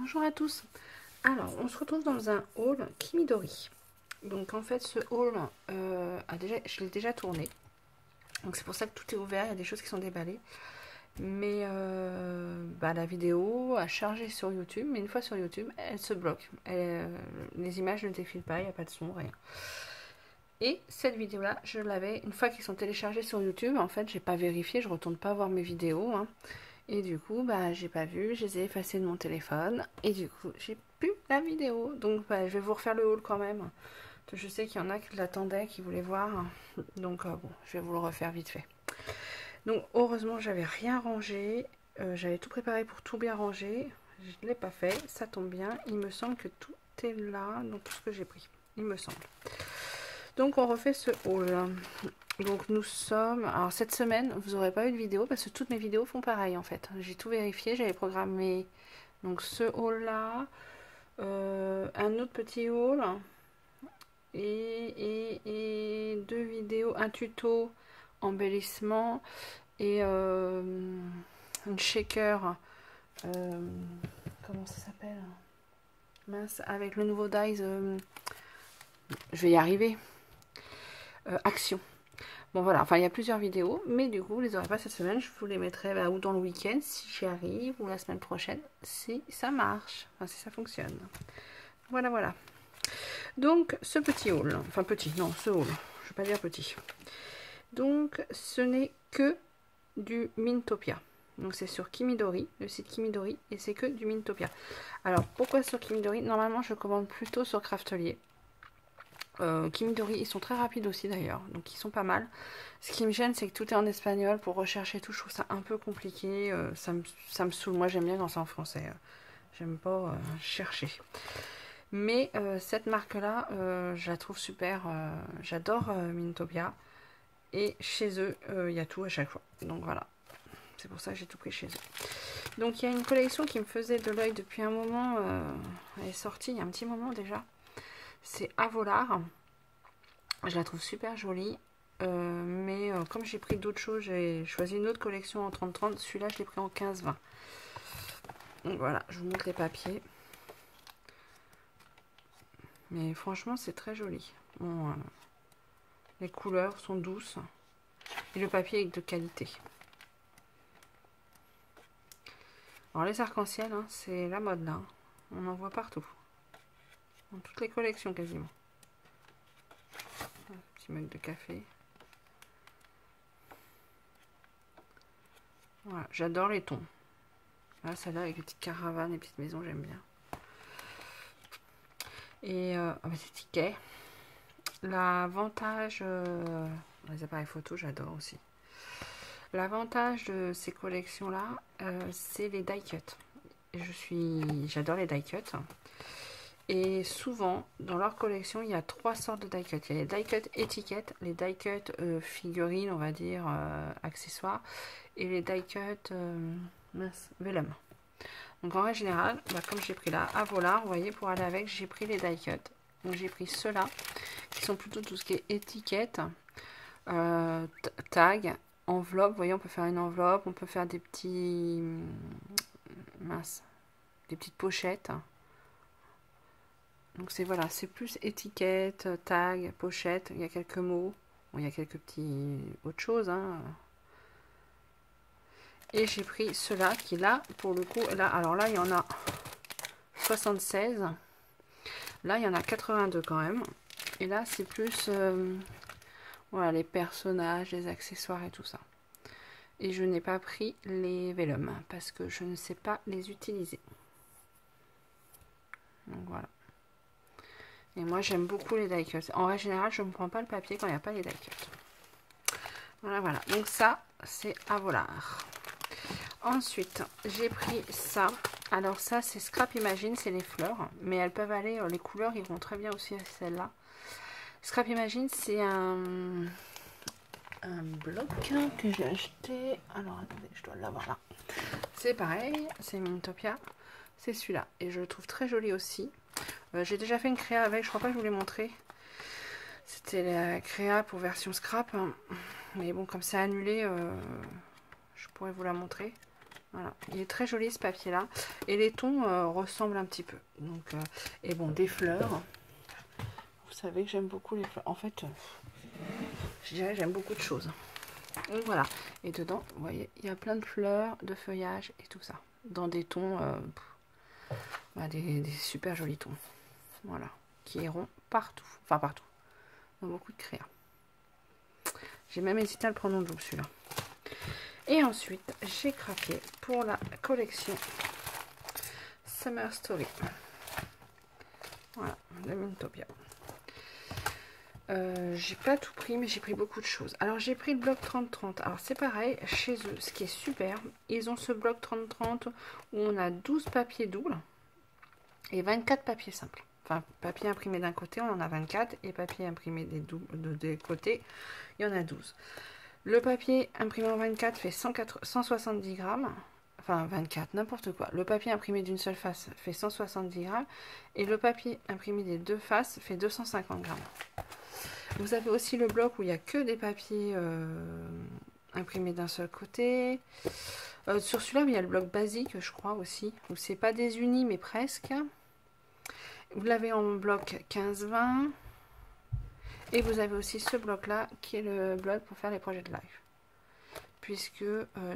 Bonjour à tous. Alors, on se retrouve dans un haul Kimidori. Donc en fait, ce haul, je l'ai déjà tourné. Donc c'est pour ça que tout est ouvert, il y a des choses qui sont déballées. Mais la vidéo a chargé sur YouTube, mais une fois sur YouTube, elle se bloque. Les images ne défilent pas, il n'y a pas de son, rien. Et cette vidéo-là, je l'avais, une fois qu'ils sont téléchargés sur YouTube, en fait, j'ai pas vérifié, je retourne pas voir mes vidéos, hein. Et du coup, j'ai pas vu, je les ai effacées de mon téléphone. Et du coup, j'ai plus la vidéo. Donc, je vais vous refaire le haul quand même. Je sais qu'il y en a qui l'attendaient, qui voulaient voir. Donc, bon, je vais vous le refaire vite fait. Donc, heureusement, j'avais rien rangé. J'avais tout préparé pour tout bien ranger. Je ne l'ai pas fait. Ça tombe bien. Il me semble que tout est là. Donc, tout ce que j'ai pris. Il me semble. Donc, on refait ce haul. Donc nous sommes... Alors cette semaine, vous n'aurez pas eu de vidéo parce que toutes mes vidéos font pareil en fait. J'ai tout vérifié, j'avais programmé donc ce haul là, un autre petit haul et deux vidéos, un tuto embellissement et une shaker, comment ça s'appelle? Mince, avec le nouveau Dies, je vais y arriver. Action. Bon voilà, enfin il y a plusieurs vidéos, mais du coup vous les aurez pas cette semaine, je vous les mettrai ou dans le week-end si j'y arrive, ou la semaine prochaine si ça marche, enfin si ça fonctionne. Voilà, voilà. Donc ce petit haul, enfin petit, non ce haul, je vais pas dire petit. Donc ce n'est que du Mintopia. Donc c'est sur Kimidori, le site Kimidori, et c'est que du Mintopia. Alors pourquoi sur Kimidori? Normalement je commande plutôt sur Craftelier. Kimidori, ils sont très rapides aussi d'ailleurs, donc ils sont pas mal. Ce qui me gêne, c'est que tout est en espagnol. Pour rechercher tout, je trouve ça un peu compliqué. Ça me saoule. Moi, j'aime bien quand c'est en français. J'aime pas chercher. Mais cette marque-là, je la trouve super. J'adore Mintopia. Et chez eux, il y a tout à chaque fois. Donc voilà. C'est pour ça que j'ai tout pris chez eux. Donc il y a une collection qui me faisait de l'œil depuis un moment. Elle est sortie il y a un petit moment déjà. C'est Avolar. Je la trouve super jolie. Mais comme j'ai pris d'autres choses, j'ai choisi une autre collection en 30-30. Celui-là, je l'ai pris en 15-20. Donc voilà, je vous montre les papiers. Mais franchement, c'est très joli. Bon, les couleurs sont douces. Et le papier est de qualité. Alors les arcs-en-ciel, hein, c'est la mode là. On en voit partout. Dans toutes les collections quasiment. Un petit mug de café. Voilà, j'adore les tons. Là, celle-là avec les petites caravanes, les petites maisons, j'aime bien. Et ces tickets. L'avantage, les appareils photo, j'adore aussi. L'avantage de ces collections-là, c'est les die cut. J'adore les die cut. Et souvent, dans leur collection, il y a 3 sortes de die cut. Il y a les die cut étiquettes, les die cut figurines, on va dire, accessoires, et les die cut vellum. Donc en règle générale, comme j'ai pris là, à Volar, vous voyez, pour aller avec, j'ai pris les die cut. Donc j'ai pris ceux-là, qui sont plutôt tout ce qui est étiquette, tag, enveloppe. Vous voyez, on peut faire une enveloppe, on peut faire des petits... des petites pochettes. Donc c'est voilà, c'est plus étiquette, tag, pochette. Il y a quelques mots. Bon, il y a quelques petits autres choses, hein. Et j'ai pris ceux-là qui là, pour le coup, là, alors là, il y en a 76. Là, il y en a 82 quand même. Et là, c'est plus voilà, les personnages, les accessoires et tout ça. Et je n'ai pas pris les vellum parce que je ne sais pas les utiliser. Donc voilà. Et moi, j'aime beaucoup les die cut. En règle générale, je ne prends pas le papier quand il n'y a pas les die cut. Voilà, voilà. Donc ça, c'est à Volar. Ensuite, j'ai pris ça. Alors ça, c'est Scrap Imagine, c'est les fleurs. Mais elles peuvent aller, les couleurs iront très bien aussi à celle-là. Scrap Imagine, c'est un bloc que j'ai acheté. Alors, attendez, je dois l'avoir là. C'est pareil, c'est Mintopia. C'est celui-là. Et je le trouve très joli aussi. J'ai déjà fait une créa avec, je crois pas que je vous l'ai montré. C'était la créa pour version scrap. Mais bon, comme c'est annulé, je pourrais vous la montrer. Voilà, il est très joli ce papier là. Et les tons ressemblent un petit peu. Donc, et bon, des fleurs. Vous savez que j'aime beaucoup les fleurs. En fait, je dirais j'aime beaucoup de choses. Donc voilà. Et dedans, vous voyez, il y a plein de fleurs, de feuillage et tout ça. Dans des tons, bah, des super jolis tons. Voilà. Qui iront partout. Enfin partout. Dans beaucoup de créas. J'ai même hésité à le prendre en double celui-là. Et ensuite, j'ai craqué pour la collection Summer Story. Voilà, de Mintopia. J'ai pas tout pris, mais j'ai pris beaucoup de choses. Alors, j'ai pris le bloc 30-30. Alors, c'est pareil, chez eux, ce qui est super, ils ont ce bloc 30-30 où on a 12 papiers doubles et 24 papiers simples. Enfin, papier imprimé d'un côté, on en a 24, et papier imprimé des côtés, il y en a 12. Le papier imprimé en 24 fait 170 grammes. Enfin, 24, n'importe quoi. Le papier imprimé d'une seule face fait 170 grammes. Et le papier imprimé des deux faces fait 250 grammes. Vous avez aussi le bloc où il n'y a que des papiers imprimés d'un seul côté. Sur celui-là, il y a le bloc basique, je crois aussi. Où c'est pas des unis, mais presque. Vous l'avez en bloc 15-20. Et vous avez aussi ce bloc-là, qui est le bloc pour faire les projets de live. Puisque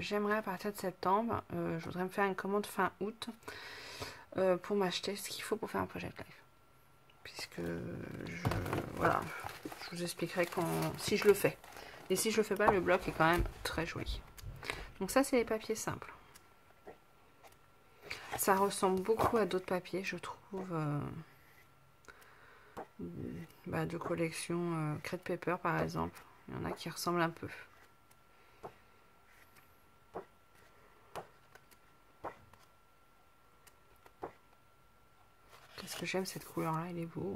j'aimerais à partir de septembre, je voudrais me faire une commande fin août pour m'acheter ce qu'il faut pour faire un projet de live. Puisque voilà, je vous expliquerai si je le fais. Et si je le fais pas, le bloc est quand même très joli. Donc ça, c'est les papiers simples. Ça ressemble beaucoup à d'autres papiers, je trouve, de collection Crate Paper par exemple. Il y en a qui ressemblent un peu. Qu'est-ce que j'aime cette couleur là, il est beau.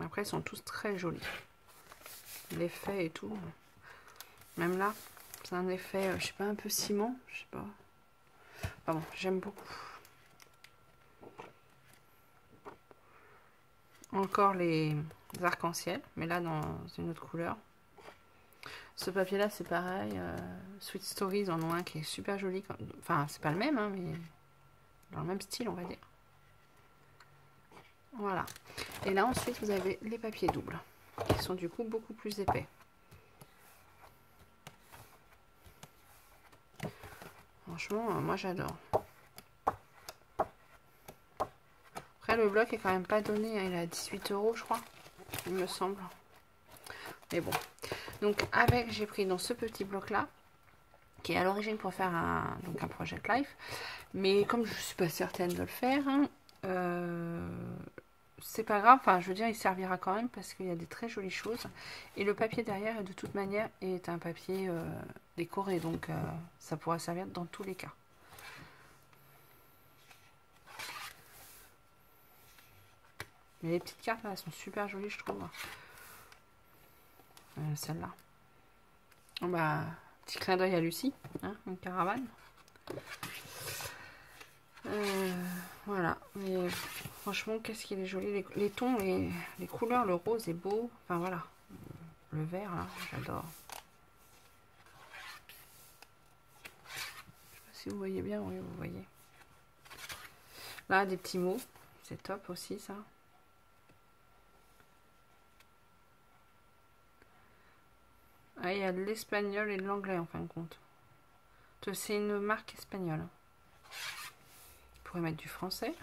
Après ils sont tous très jolis. L'effet et tout. Même là, c'est un effet, je sais pas, un peu ciment, je sais pas. Enfin bon, j'aime beaucoup. Encore les arcs-en-ciel, mais là dans une autre couleur. Ce papier là c'est pareil. Sweet Stories en ont un qui est super joli. Enfin c'est pas le même, hein, mais dans le même style on va dire. Voilà. Et là ensuite vous avez les papiers doubles, qui sont du coup beaucoup plus épais. Franchement, moi j'adore. Après le bloc est quand même pas donné, hein, il est à 18 € je crois, il me semble. Mais bon. Donc avec, j'ai pris dans ce petit bloc là, qui est à l'origine pour faire un Project Life. Mais comme je suis pas certaine de le faire, hein, c'est pas grave, enfin je veux dire il servira quand même parce qu'il y a des très jolies choses. Et le papier derrière de toute manière est un papier décoré, donc ça pourra servir dans tous les cas. Mais les petites cartes là, elles sont super jolies je trouve. Celle-là. Bah, petit clin d'œil à Lucie, hein, une caravane. Voilà, mais franchement, qu'est-ce qu'il est joli. Les tons, les couleurs, le rose est beau. Enfin voilà, le vert là, j'adore. Je sais pas si vous voyez bien, oui, vous voyez. Là, des petits mots, c'est top aussi ça. Ah, il y a de l'espagnol et de l'anglais en fin de compte. C'est une marque espagnole. Vous pourrez mettre du français.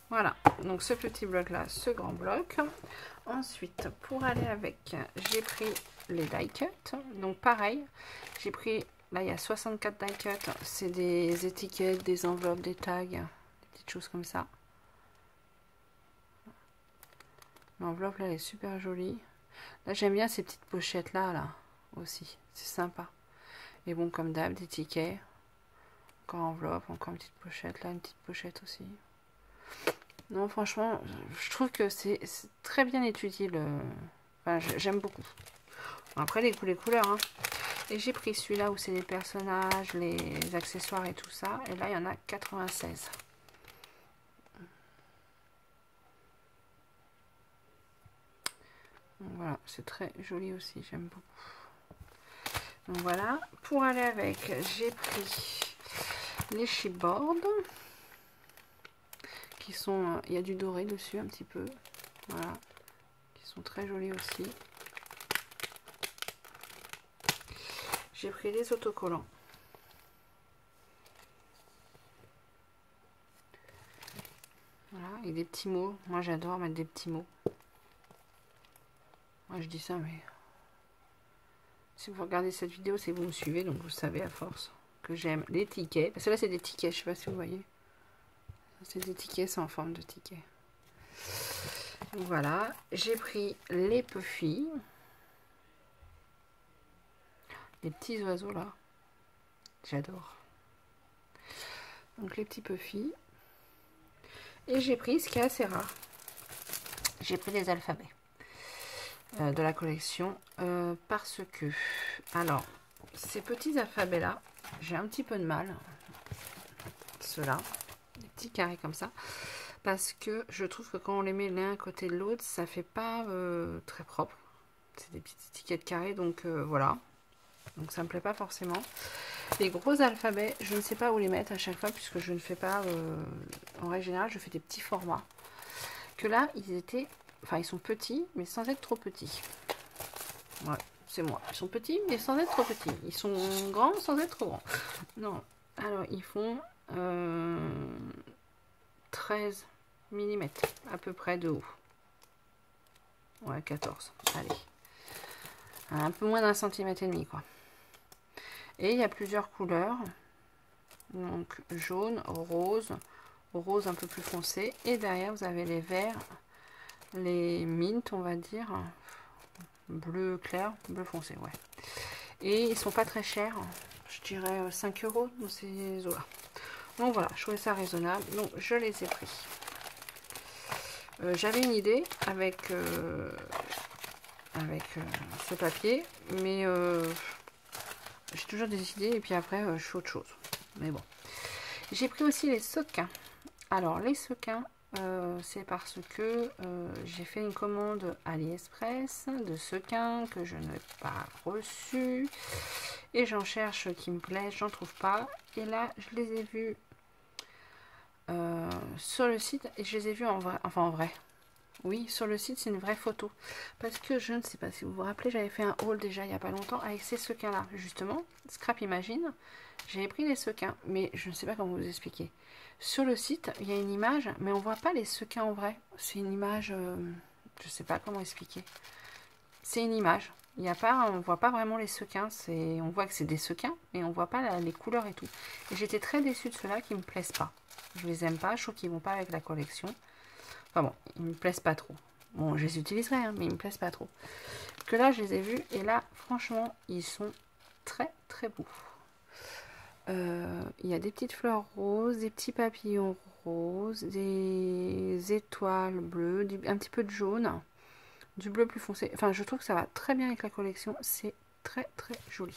Voilà, donc ce petit bloc là, ce grand bloc. Ensuite, pour aller avec, j'ai pris les die cut. Donc pareil, j'ai pris, là il y a 64 die cut. C'est des étiquettes, des enveloppes, des tags, des petites choses comme ça. L'enveloppe là elle est super jolie. Là j'aime bien ces petites pochettes là aussi, c'est sympa. Et bon comme d'hab des tickets. Encore enveloppe, encore une petite pochette, là une petite pochette aussi. Non franchement je trouve que c'est très bien étudié enfin, j'aime beaucoup. Après les couleurs hein. Et j'ai pris celui-là où c'est les personnages, les accessoires et tout ça. Et là il y en a 96. Donc voilà, c'est très joli aussi, j'aime beaucoup. Donc voilà, pour aller avec, j'ai pris les chipboards qui sont, il y a du doré dessus un petit peu, voilà, qui sont très jolis aussi. J'ai pris les autocollants. Voilà, et des petits mots. Moi j'adore mettre des petits mots. Moi je dis ça, mais si vous regardez cette vidéo, c'est que vous me suivez, donc vous savez à force que j'aime les tickets. Parce que là c'est des tickets, je sais pas si vous voyez. C'est des tickets, c'est en forme de tickets. Donc voilà, j'ai pris les puffy. Les petits oiseaux là. J'adore. Donc les petits puffy. Et j'ai pris ce qui est assez rare. J'ai pris les alphabets de la collection parce que, alors, ces petits alphabets là, j'ai un petit peu de mal, ceux-là, des petits carrés comme ça, parce que je trouve que quand on les met l'un à côté de l'autre, ça fait pas très propre. C'est des petites étiquettes carrées, donc voilà. Donc ça me plaît pas forcément. Les gros alphabets, je ne sais pas où les mettre à chaque fois, puisque je ne fais pas, en règle générale, je fais des petits formats. Que là, ils étaient, enfin ils sont petits, mais sans être trop petits. Ouais, c'est moi. Ils sont petits, mais sans être trop petits. Ils sont grands sans être trop grands. Non. Alors, ils font 13 mm à peu près de haut. Ouais, 14. Allez. Un peu moins d'un centimètre et demi, quoi. Et il y a plusieurs couleurs. Donc, jaune, rose, rose un peu plus foncé. Et derrière, vous avez les verts, les mint, on va dire. Bleu clair, bleu foncé, ouais. Et ils sont pas très chers. Je dirais 5 € dans ces eaux-là. Donc voilà, je trouvais ça raisonnable. Donc je les ai pris. J'avais une idée avec, ce papier, mais j'ai toujours des idées et puis après je fais autre chose. Mais bon. J'ai pris aussi les sequins. Alors les sequins, c'est parce que j'ai fait une commande AliExpress de sequins que je n'ai pas reçu. Et j'en cherche qui me plaisent, j'en trouve pas. Et là, je les ai vus sur le site et je les ai vus en vrai. Enfin, en vrai. Oui, sur le site, c'est une vraie photo. Parce que je ne sais pas si vous vous rappelez, j'avais fait un haul déjà il n'y a pas longtemps avec ces sequins-là. Justement, Scrap Imagine, j'avais pris les sequins. Mais je ne sais pas comment vous expliquer. Sur le site, il y a une image, mais on voit pas les sequins en vrai. C'est une image, je ne sais pas comment expliquer. C'est une image. Il y a pas, on voit pas vraiment les sequins. On voit que c'est des sequins, mais on voit pas les couleurs et tout. Et j'étais très déçue de ceux-là qui me plaisent pas. Je les aime pas. Je trouve qu'ils vont pas avec la collection. Enfin bon, ils me plaisent pas trop. Bon, je les utiliserai, hein, mais ils me plaisent pas trop. Que là, je les ai vus et là, franchement, ils sont très très beaux. Il y a des petites fleurs roses, des petits papillons roses, des étoiles bleues, un petit peu de jaune. Du bleu plus foncé. Enfin, je trouve que ça va très bien avec la collection. C'est très très joli.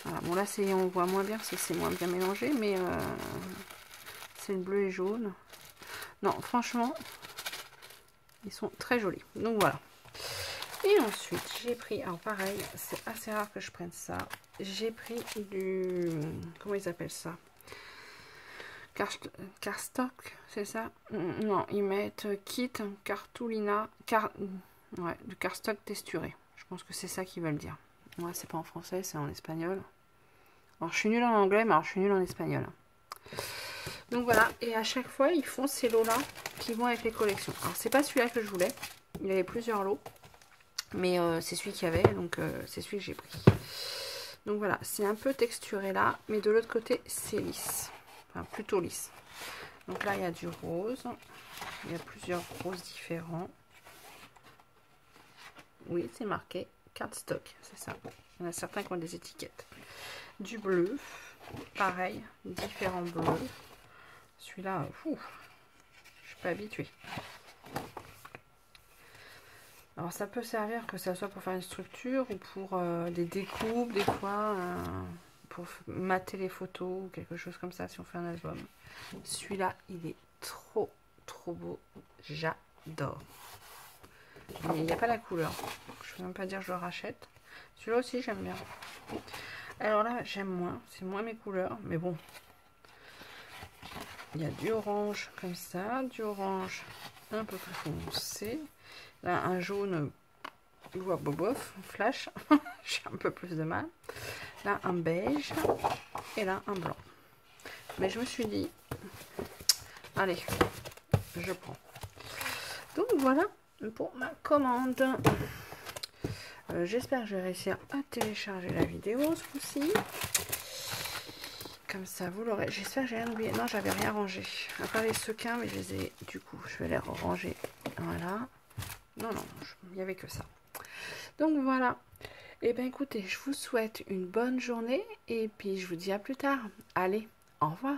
Voilà. Bon, là, on voit moins bien parce que c'est moins bien mélangé, mais c'est le bleu et jaune. Non, franchement, ils sont très jolis. Donc voilà. Et ensuite, j'ai pris, alors pareil, c'est assez rare que je prenne ça. J'ai pris du, comment ils appellent ça? Cardstock, c'est ça? Non, ils mettent kit, cartolina, ouais, du cardstock texturé. Je pense que c'est ça qu'ils veulent dire. Moi, c'est pas en français, c'est en espagnol. Alors, je suis nulle en anglais, mais alors je suis nulle en espagnol. Donc voilà, et à chaque fois, ils font ces lots-là qui vont avec les collections. Alors, c'est pas celui-là que je voulais. Il y avait plusieurs lots. Mais c'est celui qu'il y avait, donc c'est celui que j'ai pris. Donc voilà, c'est un peu texturé là, mais de l'autre côté, c'est lisse. Enfin, plutôt lisse. Donc là, il y a du rose. Il y a plusieurs roses différents. Oui, c'est marqué cardstock, c'est ça. Il y en a certains qui ont des étiquettes. Du bleu, pareil, différents bleus. Celui-là, je suis pas habituée. Alors ça peut servir que ça soit pour faire une structure ou pour des découpes, des fois, pour mater les photos ou quelque chose comme ça si on fait un album. Celui-là, il est trop trop beau, j'adore. Mais il n'y a pas la couleur. Je ne peux même pas dire que je le rachète. Celui-là aussi, j'aime bien. Alors là, j'aime moins. C'est moins mes couleurs. Mais bon. Il y a du orange comme ça. Du orange un peu plus foncé. Là, un jaune. Bobof, flash. J'ai un peu plus de mal. Là, un beige. Et là, un blanc. Mais je me suis dit, allez, je prends. Donc voilà pour ma commande. J'espère que je vais réussir à télécharger la vidéo ce coup-ci. Comme ça, vous l'aurez. J'espère que j'ai rien oublié. Non, j'avais rien rangé. À part les sequins, mais je les ai. Du coup, je vais les ranger. Voilà. Non, non, il n'y avait que ça. Donc voilà. Et bien écoutez, je vous souhaite une bonne journée. Et puis je vous dis à plus tard. Allez, au revoir.